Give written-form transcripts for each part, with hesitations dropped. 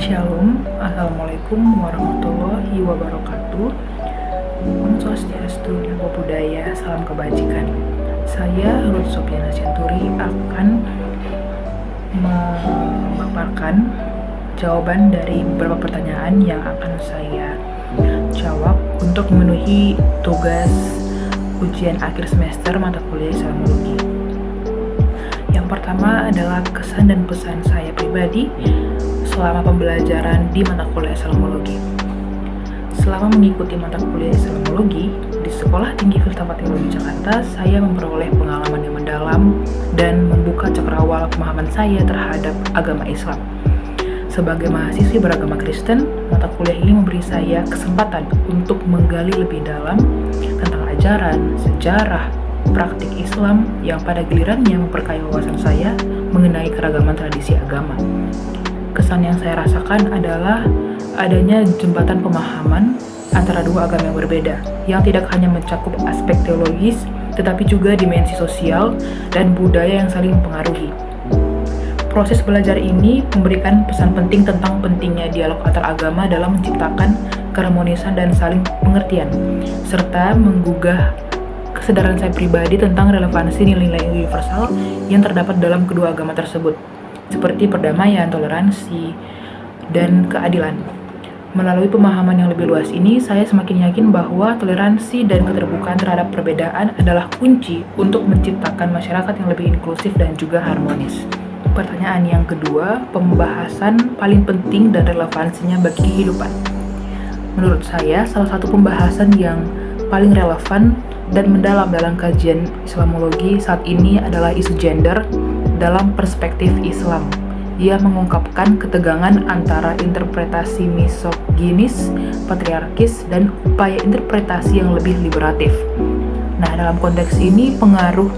Shalom, Assalamualaikum warahmatullahi wabarakatuh. Om Swastiastu, Namo Buddhaya, salam kebajikan. Saya Ruth Sofiana Centuri akan memaparkan jawaban dari beberapa pertanyaan yang akan saya jawab untuk memenuhi tugas ujian akhir semester mata kuliah Islamologi. Yang pertama adalah kesan dan pesan saya pribadi selama pembelajaran di mata kuliah Islamologi. Selama mengikuti mata kuliah Islamologi di Sekolah Tinggi Filsafat Teologi Jakarta, saya memperoleh pengalaman yang mendalam dan membuka cakrawala pemahaman saya terhadap agama Islam. Sebagai mahasiswi beragama Kristen, mata kuliah ini memberi saya kesempatan untuk menggali lebih dalam tentang ajaran, sejarah, praktik Islam yang pada gilirannya memperkaya wawasan saya mengenai keragaman tradisi agama. Kesan yang saya rasakan adalah adanya jembatan pemahaman antara dua agama yang berbeda, yang tidak hanya mencakup aspek teologis, tetapi juga dimensi sosial dan budaya yang saling mempengaruhi. Proses belajar ini memberikan pesan penting tentang pentingnya dialog antar agama dalam menciptakan keharmonisan dan saling pengertian, serta menggugah kesadaran saya pribadi tentang relevansi nilai-nilai universal yang terdapat dalam kedua agama tersebut, seperti perdamaian, toleransi, dan keadilan. Melalui pemahaman yang lebih luas ini, saya semakin yakin bahwa toleransi dan keterbukaan terhadap perbedaan adalah kunci untuk menciptakan masyarakat yang lebih inklusif dan juga harmonis. Pertanyaan yang kedua, pembahasan paling penting dan relevansinya bagi kehidupan. Menurut saya, salah satu pembahasan yang paling relevan dan mendalam dalam kajian Islamologi saat ini adalah isu gender dalam perspektif Islam. Ia mengungkapkan ketegangan antara interpretasi misoginis, patriarkis, dan upaya interpretasi yang lebih liberatif. Nah, dalam konteks ini, pengaruh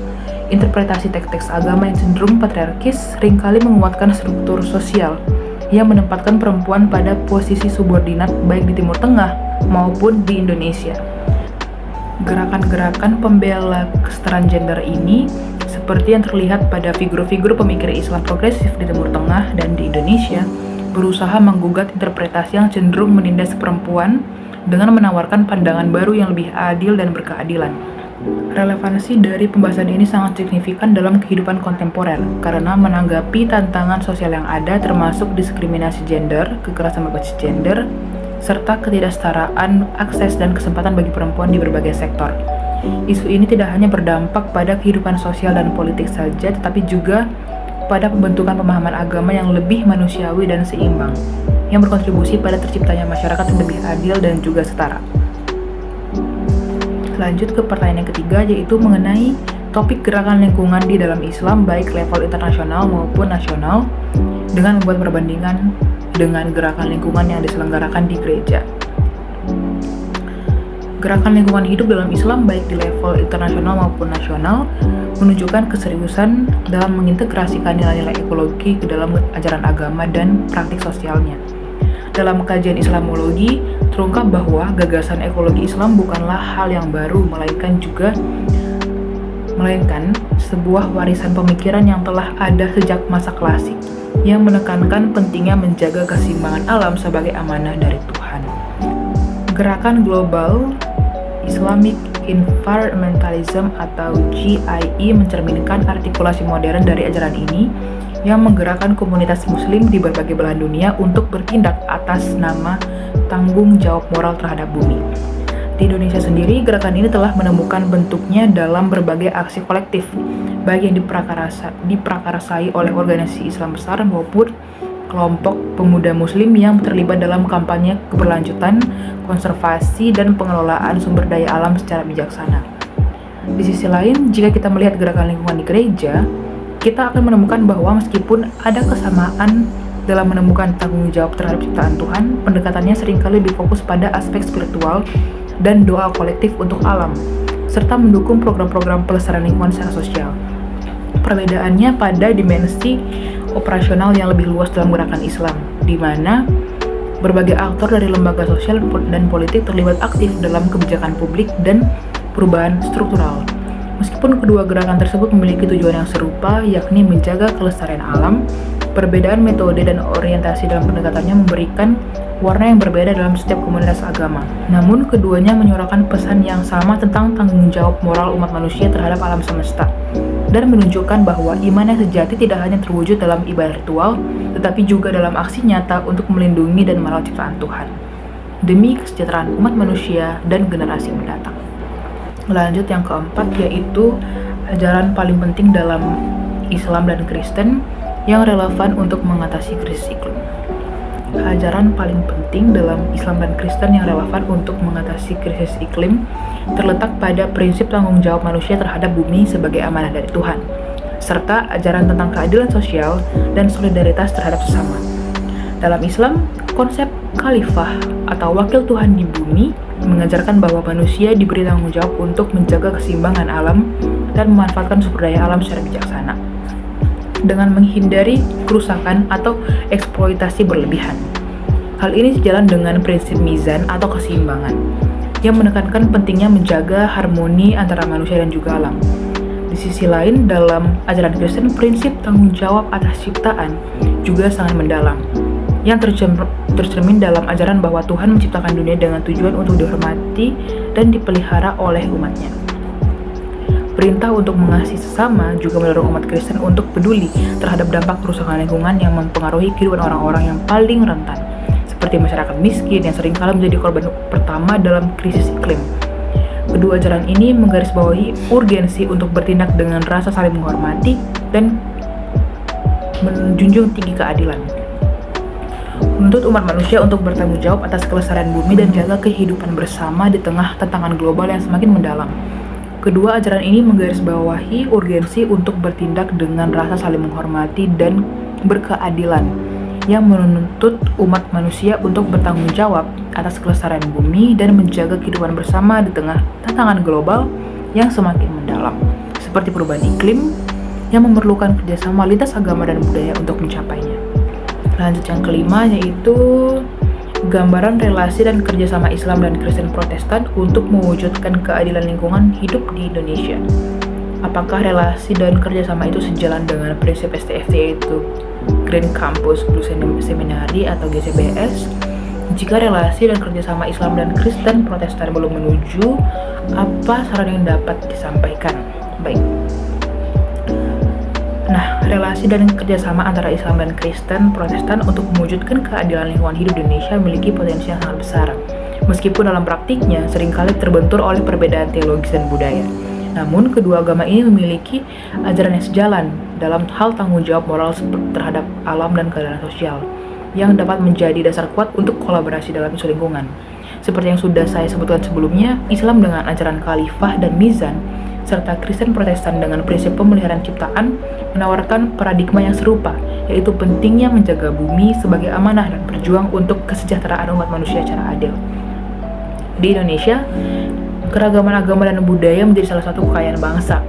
interpretasi teks-teks agama yang cenderung patriarkis seringkali menguatkan struktur sosial yang menempatkan perempuan pada posisi subordinat baik di Timur Tengah maupun di Indonesia. Gerakan-gerakan pembela kesetaraan gender ini seperti yang terlihat pada figur-figur pemikir Islam progresif di Timur Tengah dan di Indonesia, berusaha menggugat interpretasi yang cenderung menindas perempuan dengan menawarkan pandangan baru yang lebih adil dan berkeadilan. Relevansi dari pembahasan ini sangat signifikan dalam kehidupan kontemporer karena menanggapi tantangan sosial yang ada termasuk diskriminasi gender, kekerasan berbasis gender, serta ketidaksetaraan akses dan kesempatan bagi perempuan di berbagai sektor. Isu ini tidak hanya berdampak pada kehidupan sosial dan politik saja, tetapi juga pada pembentukan pemahaman agama yang lebih manusiawi dan seimbang, yang berkontribusi pada terciptanya masyarakat yang lebih adil dan juga setara. Lanjut ke pertanyaan yang ketiga, yaitu mengenai topik gerakan lingkungan di dalam Islam baik level internasional maupun nasional, dengan membuat perbandingan dengan gerakan lingkungan yang diselenggarakan di gereja. Gerakan lingkungan hidup dalam Islam baik di level internasional maupun nasional menunjukkan keseriusan dalam mengintegrasikan nilai-nilai ekologi ke dalam ajaran agama dan praktik sosialnya. Dalam kajian Islamologi, terungkap bahwa gagasan ekologi Islam bukanlah hal yang baru, melainkan sebuah warisan pemikiran yang telah ada sejak masa klasik, yang menekankan pentingnya menjaga keseimbangan alam sebagai amanah dari Tuhan. Gerakan Global Islamic Environmentalism atau GIE mencerminkan artikulasi modern dari ajaran ini yang menggerakkan komunitas muslim di berbagai belahan dunia untuk bertindak atas nama tanggung jawab moral terhadap bumi. Di Indonesia sendiri, gerakan ini telah menemukan bentuknya dalam berbagai aksi kolektif, baik yang diprakarsai oleh organisasi Islam besar maupun kelompok pemuda muslim yang terlibat dalam kampanye keberlanjutan, konservasi, dan pengelolaan sumber daya alam secara bijaksana. Di sisi lain, jika kita melihat gerakan lingkungan di gereja, kita akan menemukan bahwa meskipun ada kesamaan dalam menemukan tanggung jawab terhadap ciptaan Tuhan, pendekatannya seringkali lebih fokus pada aspek spiritual dan doa kolektif untuk alam, serta mendukung program-program pelestarian lingkungan secara sosial. Perbedaannya pada dimensi operasional yang lebih luas dalam gerakan Islam, di mana berbagai aktor dari lembaga sosial dan politik terlibat aktif dalam kebijakan publik dan perubahan struktural. Meskipun kedua gerakan tersebut memiliki tujuan yang serupa, yakni menjaga kelestarian alam, Perbedaan metode dan orientasi dalam pendekatannya memberikan warna yang berbeda dalam setiap komunitas agama. Namun, keduanya menyuarakan pesan yang sama tentang tanggung jawab moral umat manusia terhadap alam semesta, dan menunjukkan bahwa iman yang sejati tidak hanya terwujud dalam ibadah ritual, tetapi juga dalam aksi nyata untuk melindungi dan merawat ciptaan Tuhan, demi kesejahteraan umat manusia dan generasi mendatang. Lanjut yang keempat, yaitu ajaran paling penting dalam Islam dan Kristen yang relevan untuk mengatasi krisis iklim. Ajaran paling penting dalam Islam dan Kristen yang relevan untuk mengatasi krisis iklim terletak pada prinsip tanggung jawab manusia terhadap bumi sebagai amanah dari Tuhan, serta ajaran tentang keadilan sosial dan solidaritas terhadap sesama. Dalam Islam, konsep khalifah atau wakil Tuhan di bumi mengajarkan bahwa manusia diberi tanggung jawab untuk menjaga keseimbangan alam dan memanfaatkan sumber daya alam secara bijaksana, dengan menghindari kerusakan atau eksploitasi berlebihan. Hal ini sejalan dengan prinsip mizan atau keseimbangan, yang menekankan pentingnya menjaga harmoni antara manusia dan juga alam. Di sisi lain, dalam ajaran Kristen, prinsip tanggung jawab atas ciptaan juga sangat mendalam, yang tercermin dalam ajaran bahwa Tuhan menciptakan dunia dengan tujuan untuk dihormati dan dipelihara oleh umatnya. Perintah untuk mengasihi sesama juga mendorong umat Kristen untuk peduli terhadap dampak kerusakan lingkungan yang mempengaruhi kehidupan orang-orang yang paling rentan, seperti masyarakat miskin yang seringkali menjadi korban pertama dalam krisis iklim. Kedua ajaran ini menggarisbawahi urgensi untuk bertindak dengan rasa saling menghormati dan menjunjung tinggi keadilan, menuntut umat manusia untuk bertanggung jawab atas kelestarian bumi dan jaga kehidupan bersama di tengah tantangan global yang semakin mendalam. Kedua ajaran ini menggarisbawahi urgensi untuk bertindak dengan rasa saling menghormati dan berkeadilan, yang menuntut umat manusia untuk bertanggung jawab atas kelestarian bumi dan menjaga kehidupan bersama di tengah tantangan global yang semakin mendalam, seperti perubahan iklim yang memerlukan kerjasama lintas agama dan budaya untuk mencapainya. Lanjut yang kelima, yaitu gambaran relasi dan kerjasama Islam dan Kristen Protestan untuk mewujudkan keadilan lingkungan hidup di Indonesia. Apakah relasi dan kerjasama itu sejalan dengan prinsip STFT, yaitu Green Campus Blue Seminary atau GCBS? Jika relasi dan kerjasama Islam dan Kristen Protestan belum menuju, apa saran yang dapat disampaikan? Baik. Nah, relasi dan kerjasama antara Islam dan Kristen Protestan untuk mewujudkan keadilan lingkungan hidup di Indonesia memiliki potensi yang sangat besar, meskipun dalam praktiknya seringkali terbentur oleh perbedaan teologis dan budaya. Namun, kedua agama ini memiliki ajaran yang sejalan dalam hal tanggung jawab moral terhadap alam dan keadilan sosial, yang dapat menjadi dasar kuat untuk kolaborasi dalam isu lingkungan. Seperti yang sudah saya sebutkan sebelumnya, Islam dengan ajaran khalifah dan mizan, serta Kristen Protestan dengan prinsip pemeliharaan ciptaan menawarkan paradigma yang serupa, yaitu pentingnya menjaga bumi sebagai amanah dan berjuang untuk kesejahteraan umat manusia secara adil. Di Indonesia, keragaman agama dan budaya menjadi salah satu kekayaan bangsa.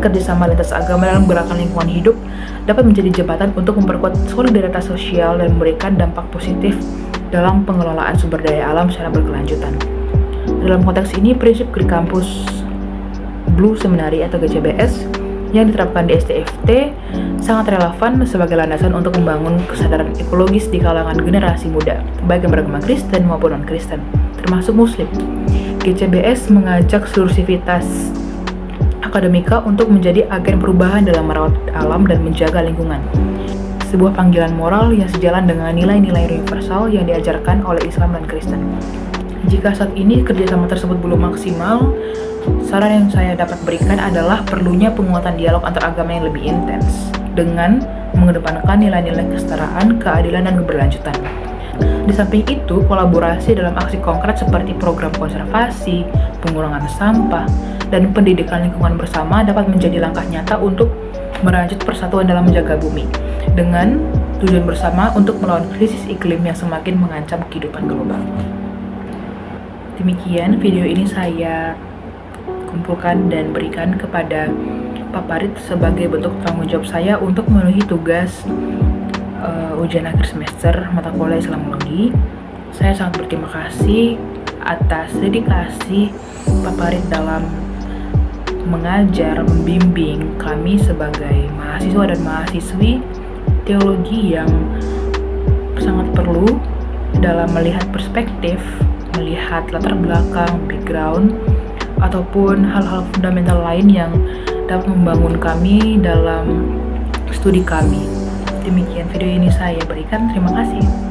Kerjasama lintas agama dalam gerakan lingkungan hidup dapat menjadi jembatan untuk memperkuat solidaritas sosial dan memberikan dampak positif dalam pengelolaan sumber daya alam secara berkelanjutan. Dalam konteks ini, prinsip Green Campus Blue Seminary atau GCBS yang diterapkan di STFT sangat relevan sebagai landasan untuk membangun kesadaran ekologis di kalangan generasi muda, baik yang beragama Kristen maupun non-Kristen, termasuk Muslim. GCBS mengajak seluruh sivitas akademika untuk menjadi agen perubahan dalam merawat alam dan menjaga lingkungan. Sebuah panggilan moral yang sejalan dengan nilai-nilai universal yang diajarkan oleh Islam dan Kristen. Jika saat ini kerjasama tersebut belum maksimal, saran yang saya dapat berikan adalah perlunya penguatan dialog antar agama yang lebih intens dengan mengedepankan nilai-nilai kesetaraan, keadilan, dan keberlanjutan. Di samping itu, kolaborasi dalam aksi konkret seperti program konservasi, pengurangan sampah, dan pendidikan lingkungan bersama dapat menjadi langkah nyata untuk merajut persatuan dalam menjaga bumi, dengan tujuan bersama untuk melawan krisis iklim yang semakin mengancam kehidupan global. Demikian video ini saya kumpulkan dan berikan kepada Pak Parit sebagai bentuk tanggung jawab saya untuk memenuhi tugas ujian akhir semester mata kuliah Islamologi. Saya sangat berterima kasih atas dedikasi Pak Parit dalam mengajar, membimbing kami sebagai mahasiswa dan mahasiswi teologi yang sangat perlu dalam melihat perspektif, melihat latar belakang, background, ataupun hal-hal fundamental lain yang dapat membangun kami dalam studi kami. Demikian video ini saya berikan, terima kasih.